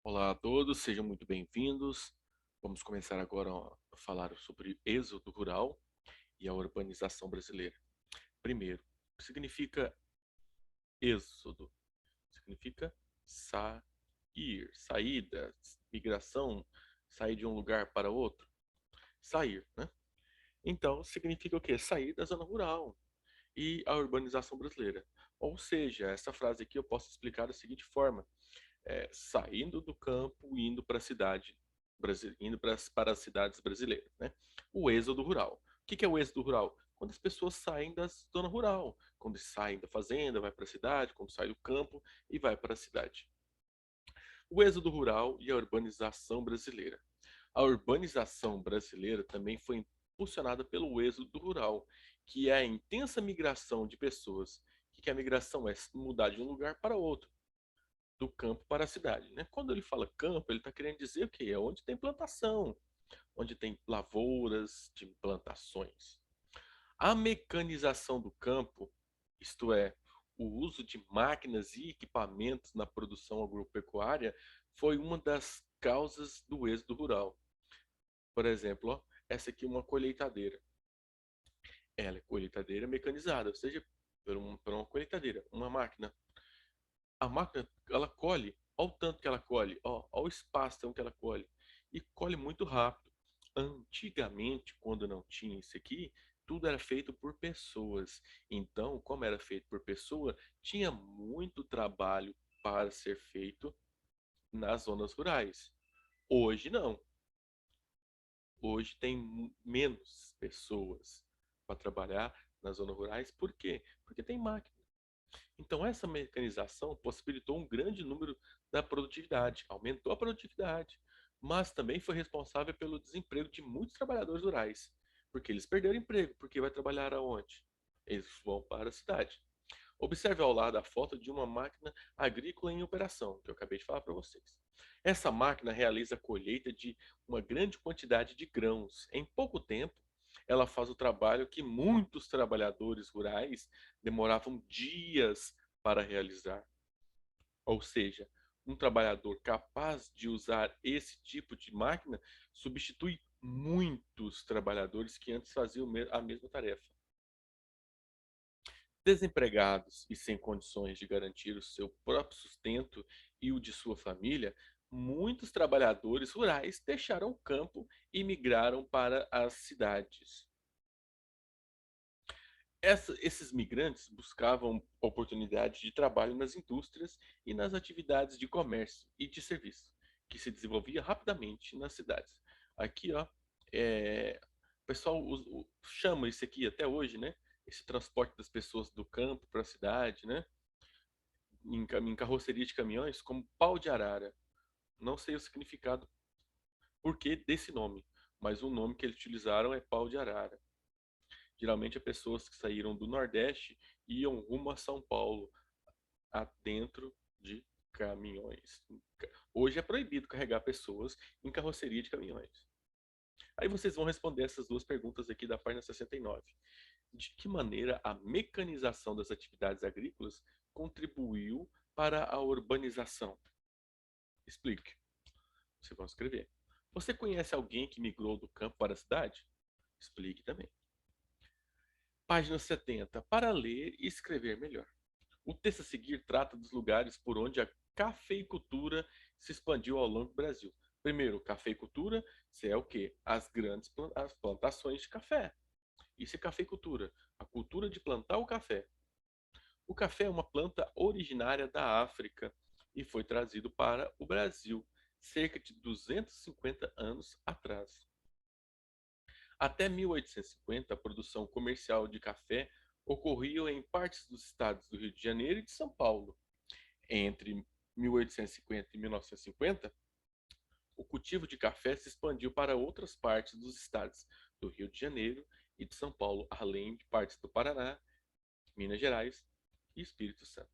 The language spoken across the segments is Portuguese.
Olá a todos, sejam muito bem-vindos. Vamos começar agora a falar sobre êxodo rural e a urbanização brasileira. Primeiro, o que significa êxodo? Significa sair, saída, migração, sair de um lugar para outro, sair, né? Então, significa o quê? Sair da zona rural e a urbanização brasileira. Ou seja, essa frase aqui eu posso explicar da seguinte forma: saindo do campo e indo para a cidade, indo para as cidades brasileiras, né? O êxodo rural. O que é o êxodo rural? Quando as pessoas saem da zona rural, quando saem da fazenda, vai para a cidade, quando sai do campo e vai para a cidade. O êxodo rural e a urbanização brasileira. A urbanização brasileira também foi impulsionada pelo êxodo rural, que é a intensa migração de pessoas. O que é a migração? É mudar de um lugar para outro, do campo para a cidade, né? Quando ele fala campo, ele está querendo dizer o quê? É onde tem plantação, onde tem lavouras de plantações. A mecanização do campo, isto é, o uso de máquinas e equipamentos na produção agropecuária, foi uma das causas do êxodo rural. Por exemplo, ó, essa aqui é uma colheitadeira. Ela é colheitadeira mecanizada, ou seja, por uma colheitadeira, uma máquina. A máquina, ela colhe, olha o tanto que ela colhe, ó, olha o espaço que ela colhe. E colhe muito rápido. Antigamente, quando não tinha isso aqui, tudo era feito por pessoas. Então, como era feito por pessoa, tinha muito trabalho para ser feito nas zonas rurais. Hoje não. Hoje tem menos pessoas para trabalhar nas zonas rurais. Por quê? Porque tem máquina. Então, essa mecanização possibilitou um grande número da produtividade, aumentou a produtividade, mas também foi responsável pelo desemprego de muitos trabalhadores rurais, porque eles perderam emprego, porque vai trabalhar aonde? Eles vão para a cidade. Observe ao lado a foto de uma máquina agrícola em operação, que eu acabei de falar para vocês. Essa máquina realiza a colheita de uma grande quantidade de grãos. Em pouco tempo, ela faz o trabalho que muitos trabalhadores rurais demoravam dias para realizar. Ou seja, um trabalhador capaz de usar esse tipo de máquina substitui muitos trabalhadores que antes faziam a mesma tarefa. Desempregados e sem condições de garantir o seu próprio sustento e o de sua família, muitos trabalhadores rurais deixaram o campo e migraram para as cidades. Esses migrantes buscavam oportunidades de trabalho nas indústrias e nas atividades de comércio e de serviço, que se desenvolvia rapidamente nas cidades. Aqui, ó, o pessoal chama isso aqui até hoje, né? Esse transporte das pessoas do campo para a cidade, né? Em carroceria de caminhões, como pau de arara. Não sei o significado, porquê desse nome, mas o nome que eles utilizaram é pau de arara. Geralmente, é pessoas que saíram do Nordeste e iam rumo a São Paulo, dentro de caminhões. Hoje é proibido carregar pessoas em carroceria de caminhões. Aí vocês vão responder essas duas perguntas aqui da página 69. De que maneira a mecanização das atividades agrícolas contribuiu para a urbanização? Explique. Vocês vão escrever. Você conhece alguém que migrou do campo para a cidade? Explique também. Página 70. Para ler e escrever melhor. O texto a seguir trata dos lugares por onde a cafeicultura se expandiu ao longo do Brasil. Primeiro, cafeicultura, isso é o quê? As plantações de café. Isso é cafeicultura, a cultura de plantar o café. O café é uma planta originária da África e foi trazido para o Brasil cerca de 250 anos atrás. Até 1850, a produção comercial de café ocorria em partes dos estados do Rio de Janeiro e de São Paulo. Entre 1850 e 1950, o cultivo de café se expandiu para outras partes dos estados do Rio de Janeiro e de São Paulo, além de partes do Paraná, Minas Gerais e Espírito Santo.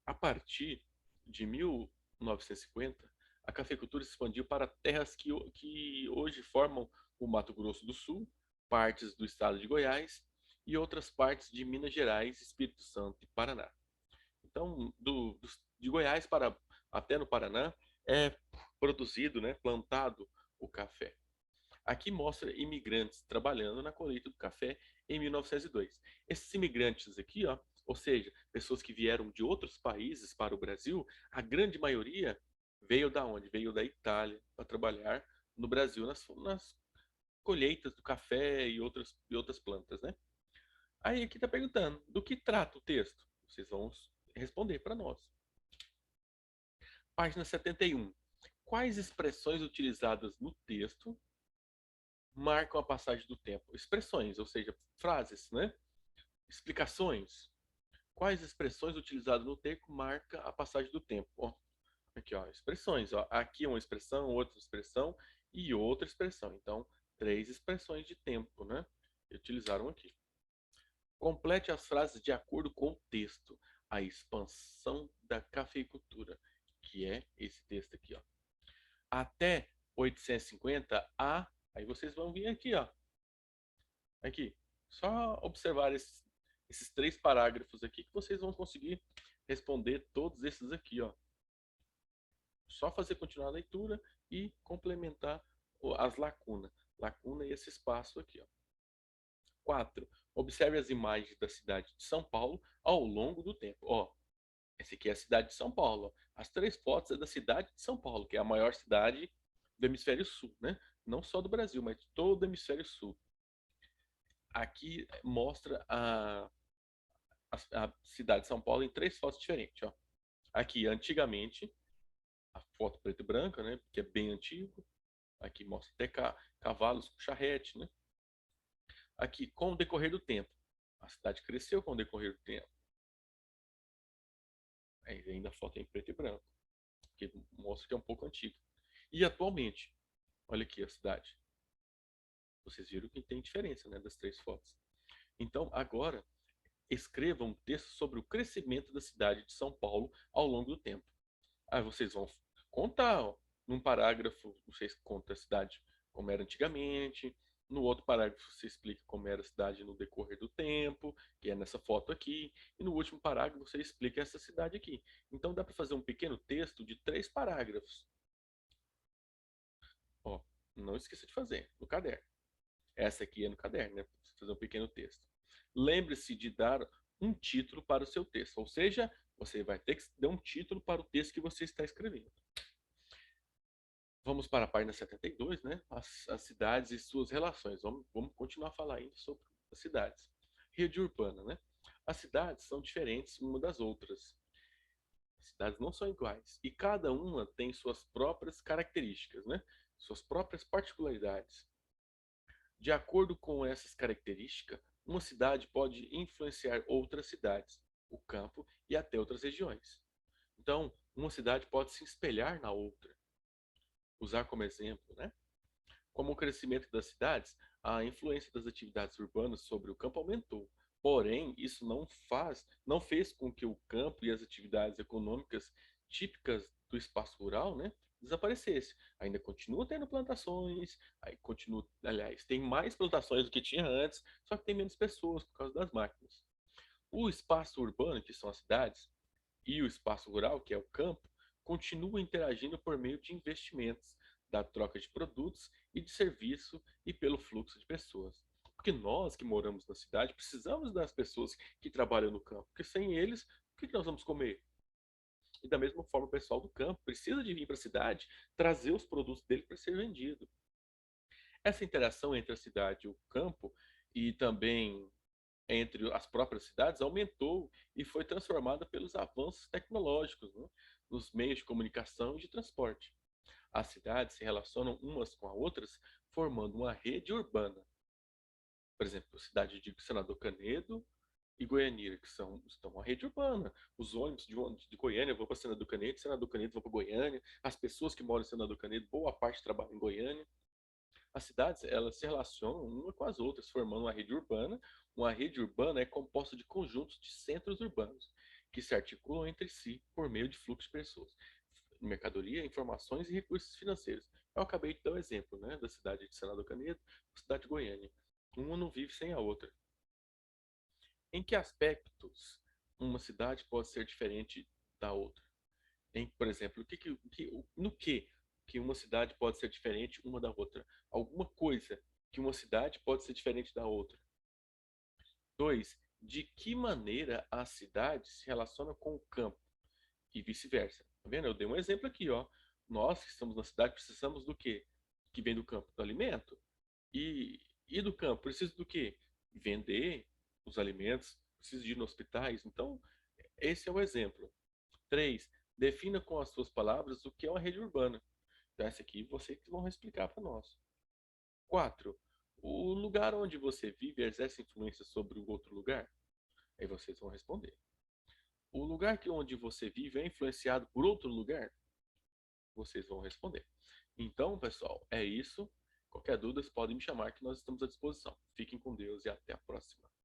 A partir de 1950, a cafeicultura se expandiu para terras que hoje formam o Mato Grosso do Sul, partes do estado de Goiás e outras partes de Minas Gerais, Espírito Santo e Paraná. Então, de Goiás para até no Paraná, é produzido, né, plantado o café. Aqui mostra imigrantes trabalhando na colheita do café em 1902. Esses imigrantes aqui, ó, ou seja, pessoas que vieram de outros países para o Brasil, a grande maioria veio da onde? Veio da Itália para trabalhar no Brasil nas colheitas do café e outras plantas, né? Aí aqui está perguntando, do que trata o texto? Vocês vão responder para nós. Página 71. Quais expressões utilizadas no texto marcam a passagem do tempo? Expressões, ou seja, frases, né? Explicações. Quais expressões utilizadas no texto marcam a passagem do tempo? Ó, aqui, ó, expressões. Ó. Aqui uma expressão, outra expressão e outra expressão. Então, três expressões de tempo, né? Que utilizaram aqui. Complete as frases de acordo com o texto. A expansão da cafeicultura, que é esse texto aqui, ó. Até 850 a, aí vocês vão vir aqui, ó. Aqui, só observar esses três parágrafos aqui que vocês vão conseguir responder todos esses aqui, ó. Só fazer continuar a leitura e complementar as lacunas. Lacuna e esse espaço aqui, ó. 4. Observe as imagens da cidade de São Paulo ao longo do tempo. Ó, essa aqui é a cidade de São Paulo. Ó. As três fotos é da cidade de São Paulo, que é a maior cidade do hemisfério sul, né? Não só do Brasil, mas de todo o hemisfério sul. Aqui mostra a cidade de São Paulo em três fotos diferentes. Ó. Aqui, antigamente, a foto preto e branca, né? Que é bem antigo. Aqui mostra até cavalos com charrete, né? Aqui, com o decorrer do tempo. A cidade cresceu com o decorrer do tempo. Aí ainda a foto é em preto e branco, que mostra que é um pouco antigo. E atualmente, olha aqui a cidade. Vocês viram que tem diferença, né, das três fotos. Então, agora, escreva um texto sobre o crescimento da cidade de São Paulo ao longo do tempo. Aí vocês vão contar, ó, num parágrafo, vocês contam a cidade como era antigamente, no outro parágrafo você explica como era a cidade no decorrer do tempo, que é nessa foto aqui, e no último parágrafo você explica essa cidade aqui. Então dá para fazer um pequeno texto de 3 parágrafos. Ó, não esqueça de fazer no caderno. Essa aqui é no caderno, né? Pra você fazer um pequeno texto. Lembre-se de dar um título para o seu texto, ou seja, você vai ter que dar um título para o texto que você está escrevendo. Vamos para a página 72, né? As cidades e suas relações. Vamos continuar falando sobre as cidades. Rede urbana, né? As cidades são diferentes uma das outras. As cidades não são iguais. E cada uma tem suas próprias características, né? Suas próprias particularidades. De acordo com essas características, uma cidade pode influenciar outras cidades, o campo e até outras regiões. Então, uma cidade pode se espelhar na outra. Usar como exemplo, né? Como o crescimento das cidades, a influência das atividades urbanas sobre o campo aumentou. Porém, isso não fez com que o campo e as atividades econômicas típicas do espaço rural, né, desaparecesse. Ainda continua tendo plantações, aí continua, aliás, tem mais plantações do que tinha antes, só que tem menos pessoas por causa das máquinas. O espaço urbano, que são as cidades, e o espaço rural, que é o campo, continuam interagindo por meio de investimentos, da troca de produtos e de serviço e pelo fluxo de pessoas. Porque nós que moramos na cidade precisamos das pessoas que trabalham no campo, porque sem eles, o que nós vamos comer? E da mesma forma, o pessoal do campo precisa de vir para a cidade trazer os produtos dele para ser vendido. Essa interação entre a cidade e o campo e também entre as próprias cidades aumentou e foi transformada pelos avanços tecnológicos, né, nos meios de comunicação e de transporte. As cidades se relacionam umas com as outras, formando uma rede urbana. Por exemplo, a cidade de Senador Canedo e Goianira, que estão uma rede urbana. Os ônibus de Goiânia vão para Senador Canedo vão para Goiânia, as pessoas que moram em Senador Canedo, boa parte trabalham em Goiânia. As cidades, elas se relacionam uma com as outras, formando uma rede urbana. Uma rede urbana é composta de conjuntos de centros urbanos, que se articulam entre si por meio de fluxo de pessoas, mercadoria, informações e recursos financeiros. Eu acabei de dar o exemplo, né, da cidade de Senador Canedo, da cidade de Goiânia. Uma não vive sem a outra. Em que aspectos uma cidade pode ser diferente da outra? Por exemplo, no que uma cidade pode ser diferente uma da outra? Alguma coisa que uma cidade pode ser diferente da outra. 2. De que maneira a cidade se relaciona com o campo e vice-versa. Tá vendo? Eu dei um exemplo aqui, ó. Nós que estamos na cidade precisamos do quê? Que vem do campo? Do alimento. E do campo? Precisa do quê? Vender os alimentos, precisa de ir nos hospitais. Então, esse é o exemplo. 3. Defina com as suas palavras o que é uma rede urbana. Então, essa aqui vocês que vão explicar para nós. 4. O lugar onde você vive exerce influência sobre o outro lugar? Aí vocês vão responder. O lugar onde você vive é influenciado por outro lugar? Vocês vão responder. Então, pessoal, é isso. Qualquer dúvida, podem me chamar que nós estamos à disposição. Fiquem com Deus e até a próxima.